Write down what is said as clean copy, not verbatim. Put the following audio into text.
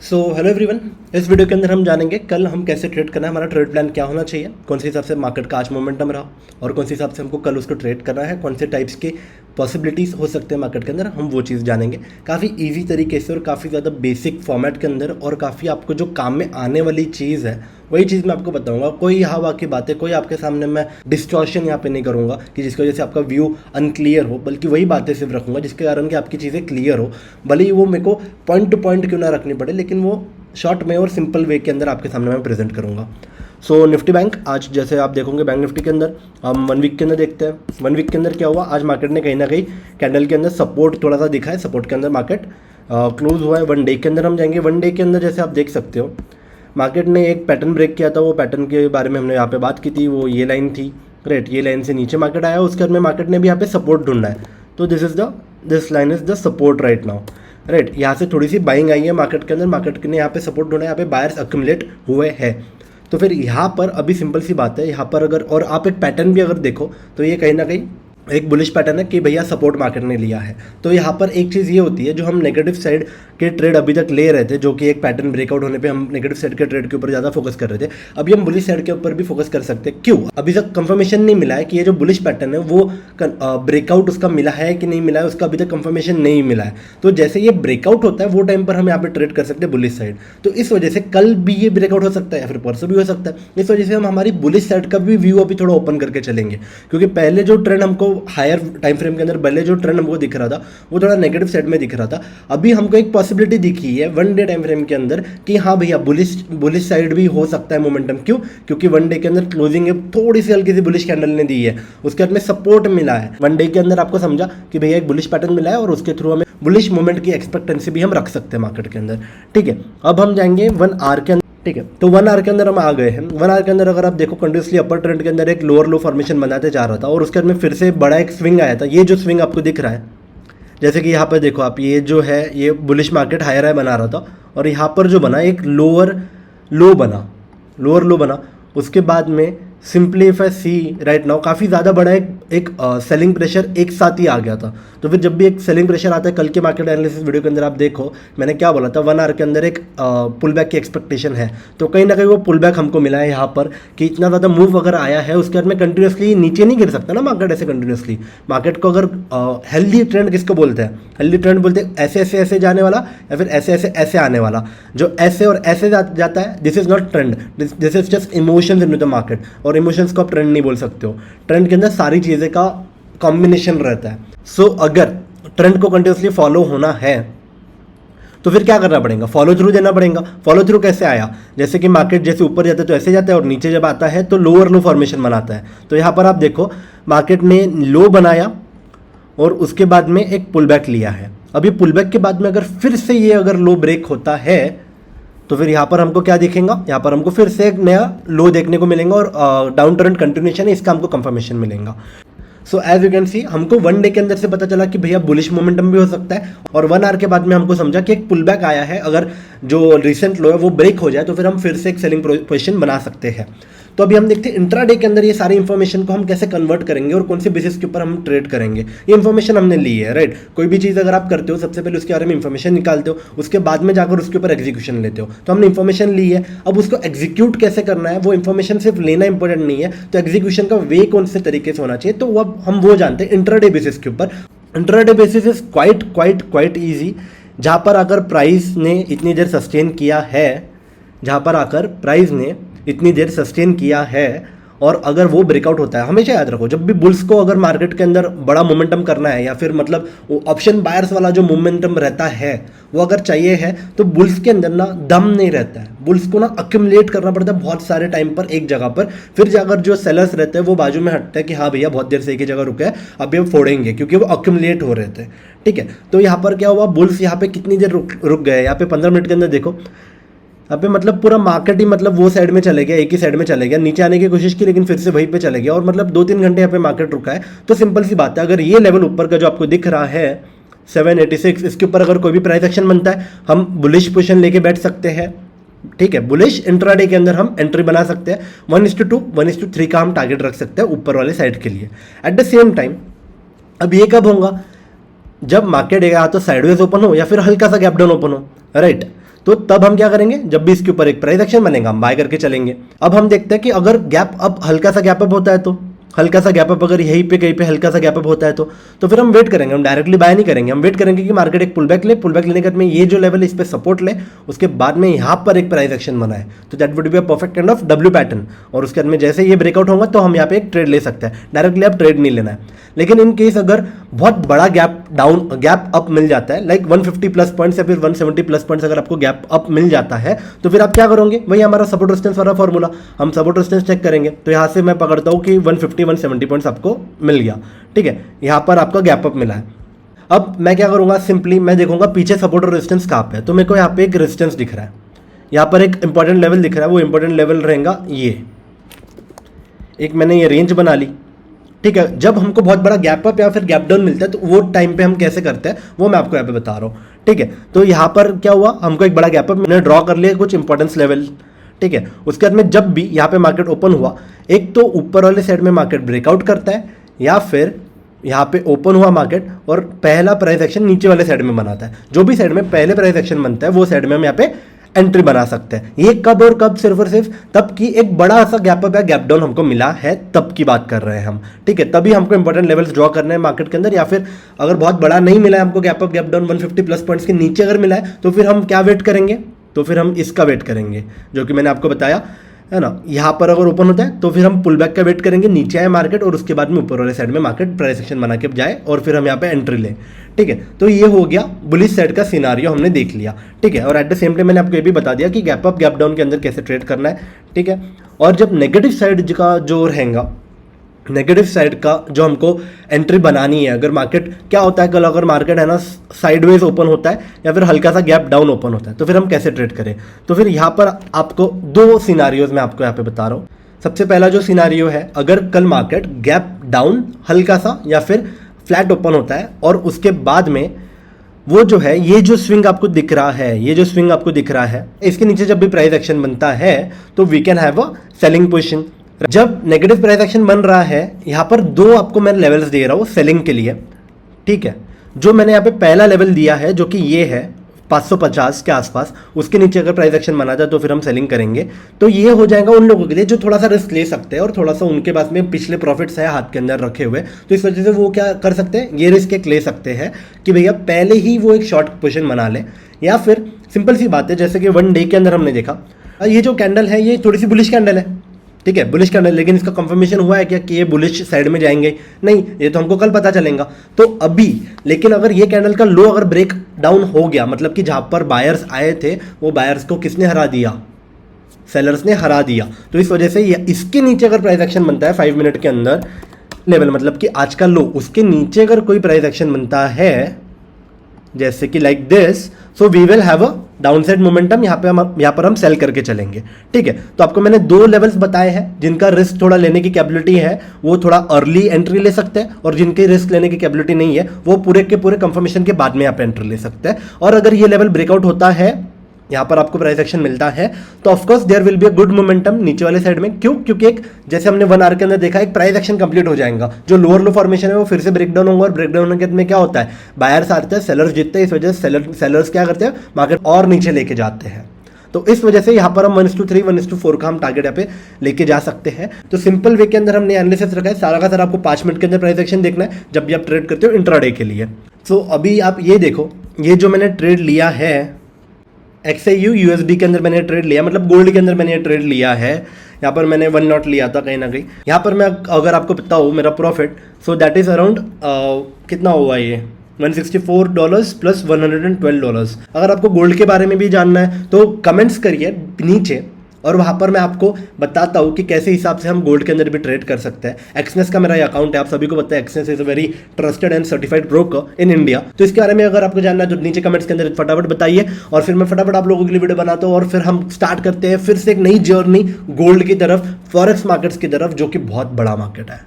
So hello everyone, इस video के अंदर हम जानेंगे कल हम कैसे ट्रेड करना है, हमारा ट्रेड प्लान क्या होना चाहिए, कौन से हिसाब से मार्केट का आज मोमेंटम रहा और कौन से हिसाब से हमको कल उसको ट्रेड करना है, कौन से टाइप्स के पॉसिबिलिटीज़ हो सकते हैं मार्केट के अंदर, हम वो चीज़ जानेंगे काफ़ी इजी तरीके से और काफ़ी ज़्यादा बेसिक फॉर्मेट के अंदर, और काफ़ी आपको जो काम में आने वाली चीज़ है वही चीज़ मैं आपको बताऊंगा। कोई यहाँ वहाँ की बातें, कोई आपके सामने मैं डिस्टॉर्शन यहाँ पे नहीं करूँगा कि जिसकी वजह से आपका व्यू अनक्लियर हो, बल्कि वही बातें सिर्फ रखूँगा जिसके कारण कि आपकी चीज़ें क्लियर हो। भले ही वो मेरे को पॉइंट टू पॉइंट क्यों ना रखनी पड़े, लेकिन वो शॉर्ट में और सिंपल वे के अंदर आपके सामने मैं प्रेजेंट करूँगा। सो निफ्टी बैंक आज जैसे आप देखोगे, बैंक निफ्टी के अंदर हम 1 वीक के अंदर देखते हैं। 1 वीक के अंदर क्या हुआ, आज मार्केट ने कहीं ना कहीं कैंडल के अंदर सपोर्ट थोड़ा सा दिखा है, सपोर्ट के अंदर मार्केट क्लोज हुआ है। 1 डे के अंदर हम जाएंगे। 1 डे के अंदर जैसे आप देख सकते हो मार्केट ने एक पैटर्न ब्रेक किया था, वो पैटर्न के बारे में हमने यहाँ पे बात की थी। वो ये लाइन थी, राइट, ये लाइन से नीचे मार्केट आया, उसके बाद में मार्केट ने भी यहाँ पे सपोर्ट ढूंढा है। तो this line is the support right now, right. यहाँ से थोड़ी सी बाइंग आई है मार्केट के अंदर, मार्केट ने यहाँ पे सपोर्ट ढूंढा है, यहाँ पे बायर्स अक्यूमुलेट हुए हैं। तो फिर यहाँ पर अभी सिंपल सी बात है, यहाँ पर अगर और आप एक पैटर्न भी अगर देखो तो ये कहीं ना कहीं एक बुलिश पैटर्न है कि भैया सपोर्ट मार्केट ने लिया है। तो यहाँ पर एक चीज़ ये होती है, जो हम नेगेटिव साइड के ट्रेड अभी तक ले रहे थे, जो कि एक पैटर्न ब्रेकआउट होने पे हम नेगेटिव साइड के ट्रेड के ऊपर ज़्यादा फोकस कर रहे थे, अभी हम बुलिश साइड के ऊपर भी फोकस कर सकते हैं। क्यों? अभी तक कंफर्मेशन नहीं मिला है कि ये जो बुलिश पैटर्न है वो ब्रेकआउट उसका मिला है कि नहीं मिला है, उसका अभी तक कंफर्मेशन नहीं मिला है। तो जैसे ये ब्रेकआउट होता है वो टाइम पर हम यहाँ पे ट्रेड कर सकते हैं बुलिश साइड। तो इस वजह से कल भी ये ब्रेकआउट हो सकता है या फिर परसों भी हो सकता है। इस वजह से हम हमारी बुलिश साइड का भी व्यू अभी थोड़ा ओपन करके चलेंगे, क्योंकि पहले जो ट्रेंड हमको हायर टाइम फ्रेम के अंदर पहले जो ट्रेंड हमको दिख रहा था वो थोड़ा नेगेटिव साइड में दिख रहा था। अभी हमको एक पॉसिबिलिटी दिखी है 1 डे टाइम फ्रेम के अंदर कि हाँ भैया बुलिश साइड भी हो सकता है मोमेंटम। क्यों? क्योंकि 1 डे के अंदर क्लोजिंग थोड़ी सी हल्की सी बुलिश कैंडल ने दी है, उसके बाद में सपोर्ट मिला है। 1 डे के अंदर आपको समझा कि भैया एक बुलिश पैटर्न मिला है और उसके थ्रू हमें बुलिश मोमेंट की एक्सपेक्टेंसी भी हम रख सकते हैं मार्केट के अंदर। ठीक है, अब हम जाएंगे 1 आवर के अंदर। ठीक है, तो 1 आवर के अंदर हम आ गए हैं। 1 आवर के अंदर अगर आप देखो कंटिन्यूसली अपर ट्रेंड के अंदर एक लोअर लो फॉर्मेशन बनाते जा रहा था और उसके बाद में फिर से बड़ा एक स्विंग आया था। ये जो स्विंग आपको दिख रहा है, जैसे कि यहाँ पर देखो आप, ये जो है ये बुलिश मार्केट हायर हाई बना रहा था और यहाँ पर जो बना एक लोअर लो बना, उसके बाद में simply if I see right now काफ़ी ज़्यादा बड़ा एक सेलिंग प्रेशर एक साथ ही आ गया था। तो फिर जब भी एक सेलिंग प्रेशर आता है, कल के मार्केट एनालिसिस वीडियो के अंदर आप देखो मैंने क्या बोला था, 1 आवर के अंदर एक पुल बैक की एक्सपेक्टेशन है। तो कहीं ना कहीं वो पुल बैक हमको मिला है यहाँ पर कि इतना ज़्यादा मूव अगर आया है उसके बाद में कंटिन्यूसली नीचे नहीं गिर सकता ना मार्केट ऐसे कंटिन्यूसली। मार्केट को अगर हेल्दी ट्रेंड किसको बोलते हैं? हेल्दी ट्रेंड बोलते हैं ऐसे ऐसे ऐसे जाने वाला या फिर ऐसे ऐसे ऐसे आने वाला। जो ऐसे और ऐसे जाता है, this is not trend, this is just emotions in the market. और इमोशंस को आप ट्रेंड नहीं बोल सकते हो। ट्रेंड के अंदर सारी चीज़ें का कॉम्बिनेशन रहता है। सो अगर ट्रेंड को कंटिन्यूसली फॉलो होना है तो फिर क्या करना पड़ेगा? फॉलो थ्रू देना पड़ेगा। फॉलो थ्रू कैसे आया? जैसे कि मार्केट जैसे ऊपर जाता है तो ऐसे जाता है और नीचे जब आता है तो लोअर लो फॉर्मेशन बनाता है। तो यहाँ पर आप देखो मार्केट ने लो बनाया और उसके बाद में एक पुल बैक लिया है। अभी पुल बैक के बाद में अगर फिर से ये अगर लो ब्रेक होता है तो फिर यहाँ पर हमको क्या दिखेगा? यहाँ पर हमको फिर से एक नया लो देखने को मिलेगा और डाउन ट्रेंड कंटिन्यूएशन है, इसका हमको कंफर्मेशन मिलेगा। So as you can see हमको 1 डे के अंदर से पता चला कि भैया बुलिश मोमेंटम भी हो सकता है, और 1 आवर के बाद में हमको समझा कि एक पुल बैक आया है, अगर जो रिसेंट लो है वो ब्रेक हो जाए तो फिर हम फिर से एक सेलिंग पोजीशन बना सकते हैं। तो अभी हम देखते हैं इंट्राडे के अंदर ये सारी इन्फॉर्मेशन को हम कैसे कन्वर्ट करेंगे और कौन से बेसिस के ऊपर हम ट्रेड करेंगे। ये इन्फॉर्मेशन हमने ली है, राइट। कोई भी चीज़ अगर आप करते हो सबसे पहले उसके बारे में इन्फॉर्मेशन निकालते हो, उसके बाद में जाकर उसके ऊपर एग्जीक्यूशन लेते हो। तो हमने इन्फॉर्मेशन ली है, अब उसको एग्जीक्यूट कैसे करना है, वो इन्फॉर्मेशन सिर्फ लेना इंपॉर्टेंट नहीं है, तो एग्जीक्यूशन का वे कौन से तरीके से होना चाहिए, तो अब हम वो जानते हैं इंट्राडे बेसिस के ऊपर। Intraday basis is quite easy, जहाँ पर अगर प्राइस ने इतनी देर सस्टेन किया है, और अगर वो ब्रेकआउट होता है, हमेशा याद रखो जब भी बुल्स को अगर मार्केट के अंदर बड़ा मोमेंटम करना है या फिर मतलब ऑप्शन बायर्स वाला जो मोमेंटम रहता है वो अगर चाहिए है तो बुल्स के अंदर ना दम नहीं रहता है। बुल्स को ना अक्यूमुलेट करना पड़ता है बहुत सारे टाइम पर एक जगह पर, फिर जाकर जो सेलर्स रहते हैं वो बाजू में हटते हैं कि हाँ भैया बहुत देर से एक ही जगह रुके हैं, अभी हम फोड़ेंगे, क्योंकि वो अक्यूमुलेट हो रहे थे। ठीक है, तो यहाँ पर क्या हुआ, बुल्स यहाँ पे कितनी देर रुक गए, यहाँ पे 15 मिनट के अंदर देखो यहाँ पे मतलब पूरा मार्केट ही मतलब वो साइड में चले गया, एक ही साइड में चले गया, नीचे आने की कोशिश की लेकिन फिर से वहीं पे चले गया, और मतलब 2-3 घंटे यहाँ पे मार्केट रुका है। तो सिंपल सी बात है, अगर ये लेवल ऊपर का जो आपको दिख रहा है 786, इसके ऊपर अगर कोई भी प्राइस एक्शन बनता है हम बुलिश पोजीशन लेके बैठ सकते हैं। ठीक है, बुलिश इंट्राडे के अंदर हम एंट्री बना सकते हैं। 1:2 1:3 का हम टारगेट रख सकते हैं ऊपर वाले साइड के लिए। एट द सेम टाइम अब ये कब होगा? जब मार्केट या तो साइडवेज ओपन हो या फिर हल्का सा गैप डाउन ओपन हो, राइट। तो तब हम क्या करेंगे, जब भी इसके ऊपर एक प्राइस एक्शन बनेगा हम बाय करके चलेंगे। अब हम देखते हैं कि अगर गैप अप, हल्का सा गैप अप होता है, तो हल्का सा गैप अप अगर यहीं पे कहीं पे हल्का सा गैप अप होता है तो फिर हम वेट करेंगे, हम डायरेक्टली बाय नहीं करेंगे, हम वेट करेंगे कि मार्केट एक पुल बैक ले, पुल बैक लेने के बाद में ये जो लेवल इस पे सपोर्ट ले, उसके बाद में यहाँ पर एक प्राइस एक्शन बनाए, तो that would be a perfect kind of W pattern. और उसके बाद में जैसे ये ब्रेकआउट होगा तो हम यहाँ पे एक ट्रेड ले सकते हैं, डायरेक्टली आप ट्रेड नहीं लेना है। लेकिन इन केस अगर बहुत बड़ा गैप अप मिल जाता है, लाइक 150 प्लस पॉइंट्स या फिर 170 प्लस पॉइंट्स अगर आपको गैप अप मिल जाता है, तो फिर आप क्या करोगे, वही हमारा सपोर्ट रेजिस्टेंस वाला फॉर्मूला, हम सपोर्ट रेजिस्टेंस चेक करेंगे। तो यहाँ से मैं पकड़ता हूँ कि 150 170 पॉइंट्स आपको मिल गया, ठीक है, यहाँ पर आपका गैप अप मिला है। अब मैं क्या करूँगा, सिंपली मैं देखूंगा पीछे सपोर्ट और रेजिस्टेंस कहाँ पे है। तो मेरे को यहाँ पे एक रेजिस्टेंस दिख रहा है, यहाँ पर एक इंपॉर्टेंट लेवल दिख रहा है, वो इंपॉर्टेंट लेवल रहेगा ये एक, मैंने ये रेंज बना ली, ठीक है। जब हमको बहुत बड़ा गैप अप या फिर गैप डाउन मिलता है तो वो टाइम पे हम कैसे करते हैं वो मैं आपको यहाँ पे बता रहा हूँ, ठीक है। तो यहाँ पर क्या हुआ, हमको एक बड़ा गैप अप मैंने ड्रॉ कर लिया कुछ इंपॉर्टेंस लेवल, ठीक है। उसके बाद में जब भी यहाँ पे मार्केट ओपन हुआ, एक तो ऊपर वाले साइड में मार्केट ब्रेकआउट करता है, या फिर यहाँ पे ओपन हुआ मार्केट और पहला प्राइस एक्शन नीचे वाले साइड में बनाता है। जो भी साइड में पहले प्राइस एक्शन बनता है वो साइड में हम यहाँ पे एंट्री बना सकते हैं। ये कब और कब, सिर्फ और सिर्फ तब की एक बड़ा सा गैप अप या गैप डाउन हमको मिला है तब की बात कर रहे हैं हम, ठीक है। तभी हमको इंपॉर्टेंट लेवल्स ड्रॉ करने हैं मार्केट के अंदर, या फिर अगर बहुत बड़ा नहीं मिला है हमको gap up gap down 150 plus points के नीचे अगर मिला है तो फिर हम क्या वेट करेंगे, तो फिर हम इसका वेट करेंगे जो कि मैंने आपको बताया है ना। यहाँ पर अगर ओपन होता है तो फिर हम पुल बैक का वेट करेंगे, नीचे आए मार्केट और उसके बाद में ऊपर वाले साइड में मार्केट प्राइस एक्शन बना के जाए और फिर हम यहाँ पे एंट्री लें, ठीक है। तो ये हो गया बुलिश साइड का सिनारियो हमने देख लिया, ठीक है। और एट द सेम टाइम मैंने आपको ये भी बता दिया कि गैप अप गैप डाउन के अंदर कैसे ट्रेड करना है, ठीक है। और जब नेगेटिव साइड का जो रहेगा, नेगेटिव साइड का जो हमको एंट्री बनानी है, अगर मार्केट क्या होता है, कल अगर मार्केट है ना साइडवेज ओपन होता है या फिर हल्का सा गैप डाउन ओपन होता है, तो फिर हम कैसे ट्रेड करें। तो फिर यहाँ पर आपको दो सिनारियोज मैं आपको यहाँ पे बता रहा हूँ। सबसे पहला जो सिनारियो है, अगर कल मार्केट गैप डाउन हल्का सा या फिर फ्लैट ओपन होता है और उसके बाद में वो जो है ये जो स्विंग आपको दिख रहा है, ये जो स्विंग आपको दिख रहा है, इसके नीचे जब भी प्राइस एक्शन बनता है तो we can have a selling position. जब नेगेटिव प्राइस एक्शन बन रहा है, यहाँ पर दो आपको मैं लेवल्स दे रहा हूँ सेलिंग के लिए, ठीक है। जो मैंने यहाँ पे पहला लेवल दिया है जो कि ये है 550 के आसपास, उसके नीचे अगर प्राइस एक्शन बना जाए तो फिर हम सेलिंग करेंगे। तो ये हो जाएगा उन लोगों के लिए जो थोड़ा सा रिस्क ले सकते हैं और थोड़ा सा उनके पास में पिछले प्रॉफिट्स है हाथ के अंदर रखे हुए, तो इस वजह से वो क्या कर सकते हैं, ये रिस्क एक ले सकते हैं कि भैया पहले ही वो एक शॉर्ट पोजीशन बना ले। या फिर सिंपल सी बात है, जैसे कि 1 डे के अंदर हमने देखा ये जो कैंडल है ये थोड़ी सी बुलिश कैंडल है, ठीक है, बुलिश कैंडल, लेकिन इसका कंफर्मेशन हुआ है क्या कि ये बुलिश साइड में जाएंगे, नहीं, ये तो हमको कल पता चलेगा। तो अभी लेकिन अगर ये कैंडल का लो अगर ब्रेक डाउन हो गया, मतलब कि जहां पर बायर्स आए थे वो बायर्स को किसने हरा दिया, सेलर्स ने हरा दिया। तो इस वजह से इसके नीचे अगर प्राइस एक्शन बनता है 5 मिनट के अंदर लेवल, मतलब कि आज का लो, उसके नीचे अगर कोई प्राइस एक्शन बनता है जैसे कि like this, so we will have a downside momentum, यहाँ पर हम सेल करके चलेंगे, ठीक है। तो आपको मैंने दो लेवल्स बताए हैं, जिनका रिस्क थोड़ा लेने की कैपेबिलिटी है वो थोड़ा अर्ली एंट्री ले सकते हैं, और जिनकी रिस्क लेने की कैपेबिलिटी नहीं है वो पूरे के पूरे कंफर्मेशन के बाद में यहाँ पे एंट्री ले सकते हैं। और अगर ये लेवल ब्रेकआउट होता है, यहाँ पर आपको प्राइस एक्शन मिलता है, तो of course there will be a good momentum नीचे वाले साइड में। क्यों? क्योंकि एक जैसे हमने 1 आवर के अंदर देखा, एक प्राइस एक्शन कंप्लीट हो जाएगा, जो लोअर लो फॉर्मेशन है वो फिर से ब्रेकडाउन होगा, और ब्रेकडाउन होने के में क्या होता है, बायर्स आते हैं, सेलर्स जीतते हैं, इस वजह से सेलर्स क्या करते हैं, मार्केट और नीचे लेके जाते हैं। तो इस वजह से यहाँ पर हम 1:3 1:4 का हम टारगेट यहाँ पे लेके जा सकते हैं। तो सिंपल वे के अंदर हमने एनालिसिस रखा है, सारा का सारा आपको 5 मिनट के अंदर प्राइस एक्शन देखना है जब भी आप ट्रेड करते हो इंट्राडे के लिए। सो अभी आप ये देखो, ये जो मैंने ट्रेड लिया है XAU USD के अंदर मैंने ट्रेड लिया, मतलब गोल्ड के अंदर मैंने ट्रेड लिया है। यहाँ पर मैंने 1 नॉट लिया था कहीं ना कहीं। यहाँ पर मैं अगर आपको पता हो मेरा profit, so that is around कितना हुआ ये $164 प्लस $112। अगर आपको गोल्ड के बारे में भी जानना है तो कमेंट्स करिए नीचे, और वहाँ पर मैं आपको बताता हूँ कि कैसे हिसाब से हम गोल्ड के अंदर भी ट्रेड कर सकते हैं। एक्सनेस का मेरा अकाउंट है, आप सभी को पता है, Exness is a very trusted and certified broker in India. तो इसके बारे में अगर आपको जानना है तो नीचे कमेंट्स के अंदर फटाफट बताइए, और फिर मैं फटाफट आप लोगों के लिए वीडियो बनाता हूँ, और फिर हम स्टार्ट करते हैं फिर से एक नई जर्नी गोल्ड की तरफ, फॉरेक्स मार्केट्स की तरफ, जो कि बहुत बड़ा मार्केट है।